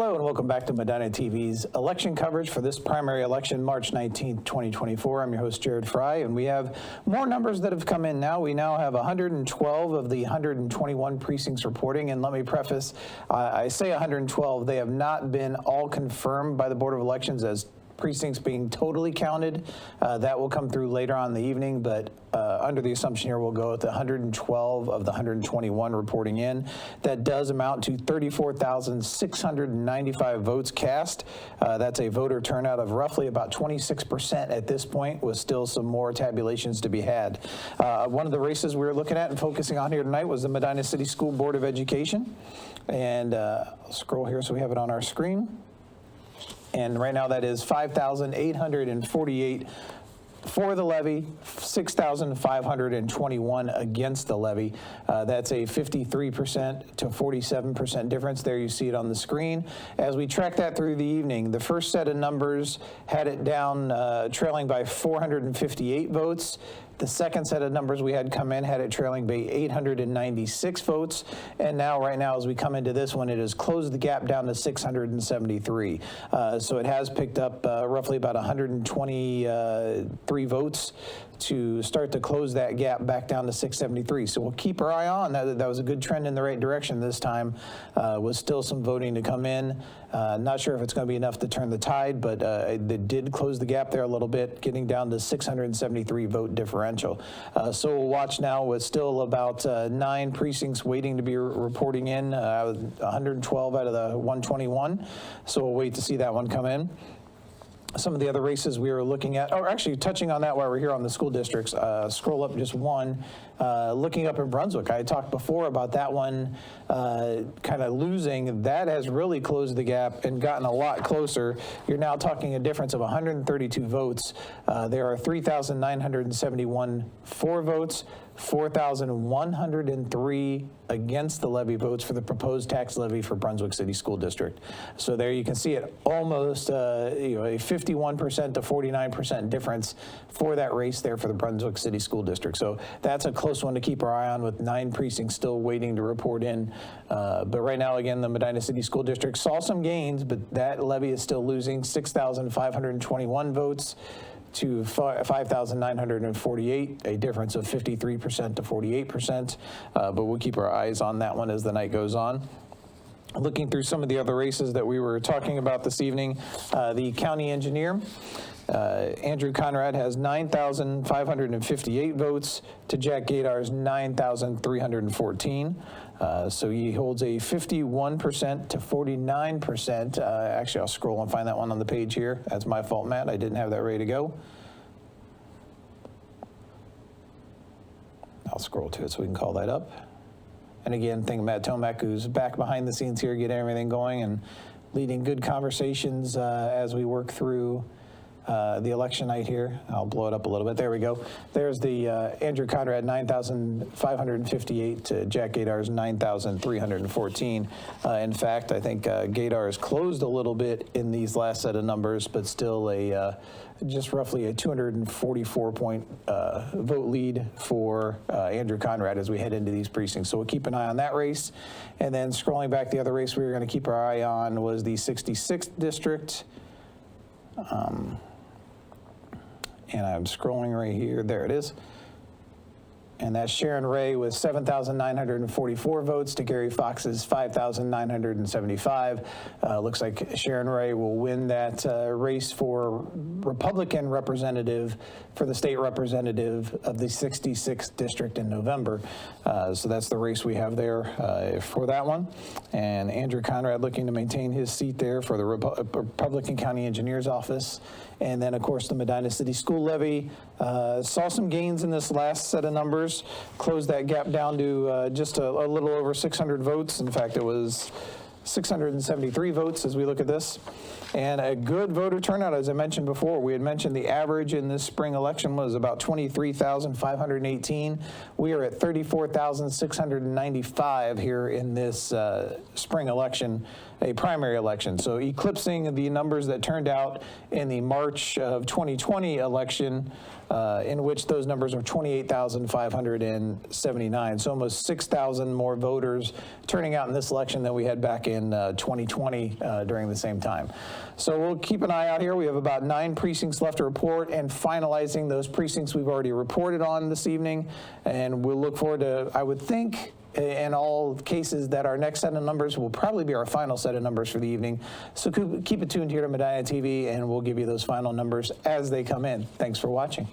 Hello and welcome back to Medina TV's election coverage for this primary election, March 19th, 2024. I'm your host, Jared Fry, and we have more numbers that have come in now. We now have 112 of the 121 precincts reporting, and let me preface, I say 112, they have not been all confirmed by the Board of Elections as precincts being totally counted. That will come through later on in the evening, but under the assumption here, we'll go with the 112 of the 121 reporting in. That does amount to 34,695 votes cast. That's a voter turnout of roughly about 26% at this point, with still some more tabulations to be had. One of the races we were looking at and focusing on here tonight was the Medina City School Board of Education. And I'll scroll here so we have it on our screen. And right now that is 5,848 for the levy, 6,521 against the levy. That's a 53% to 47% difference. There you see it on the screen. As we track that through the evening, the first set of numbers had it down trailing by 458 votes. The second set of numbers we had come in had it trailing by 896 votes. And now, right now, as we come into this one, it has closed the gap down to 673. So it has picked up roughly about 123 votes to start to close that gap back down to 673. So we'll keep our eye on that. That was a good trend in the right direction this time. Was still some voting to come in. Not sure if it's going to be enough to turn the tide, but it did close the gap there a little bit, getting down to 673 vote differential. So we'll watch now with still about 9 precincts waiting to be reporting in, 112 out of the 121. So we'll wait to see that one come in. Some of the other races we were looking at, or actually touching on that while we're here on the school districts, scroll up just one, looking up in Brunswick. I talked before about that one kind of losing. That has really closed the gap and gotten a lot closer. You're now talking a difference of 132 votes. There are 3,971 for votes, 4,103 against the levy votes for the proposed tax levy for Brunswick City School District. So there you can see it, almost a 51% to 49% difference for that race there for the Brunswick City School District. So that's a close one to keep our eye on, with 9 precincts still waiting to report in. But right now, again, the Medina City School District saw some gains, but that levy is still losing 6,521 votes to 5,948, a difference of 53% to 48%. But we'll keep our eyes on that one as the night goes on. Looking through some of the other races that we were talking about this evening, the county engineer, Andrew Conrad, has 9,558 votes to Jack Gadar's 9,314. So he holds a 51% to 49%. Actually, I'll scroll and find that one on the page here. That's my fault, Matt. I didn't have that ready to go. I'll scroll to it so we can call that up. And again, thank Matt Tomac, who's back behind the scenes here, getting everything going and leading good conversations as we work through the election night here. I'll blow it up a little bit. There we go. There's the Andrew Conrad 9,558 to Jack Gadar's 9,314. In fact, I think Gadar has closed a little bit in these last set of numbers, but still just roughly a 244 point vote lead for Andrew Conrad as we head into these precincts. So we'll keep an eye on that race. And then scrolling back, the other race we were going to keep our eye on was the 66th district. And I'm scrolling right here. There it is. And that's Sharon Ray with 7,944 votes to Gary Fox's 5,975. Looks like Sharon Ray will win that race for Republican representative for the state representative of the 66th district in November. So that's the race we have there for that one. And Andrew Conrad looking to maintain his seat there for the Republican County Engineer's Office. And then, of course, the Medina City School Levy saw some gains in this last set of numbers, closed that gap down to just a little over 600 votes. In fact, it was 673 votes as we look at this. And a good voter turnout, as I mentioned before. We had mentioned the average in this spring election was about 23,518. We are at 34,695 here in this spring election. a primary election. So eclipsing the numbers that turned out in the March of 2020 election, in which those numbers were 28,579. So almost 6,000 more voters turning out in this election than we had back in 2020 during the same time. So we'll keep an eye out here. We have about 9 precincts left to report, and finalizing those precincts we've already reported on this evening. And we'll look forward to, I would think, in all cases, that our next set of numbers will probably be our final set of numbers for the evening. So keep it tuned here to Medina TV, and we'll give you those final numbers as they come in. Thanks for watching.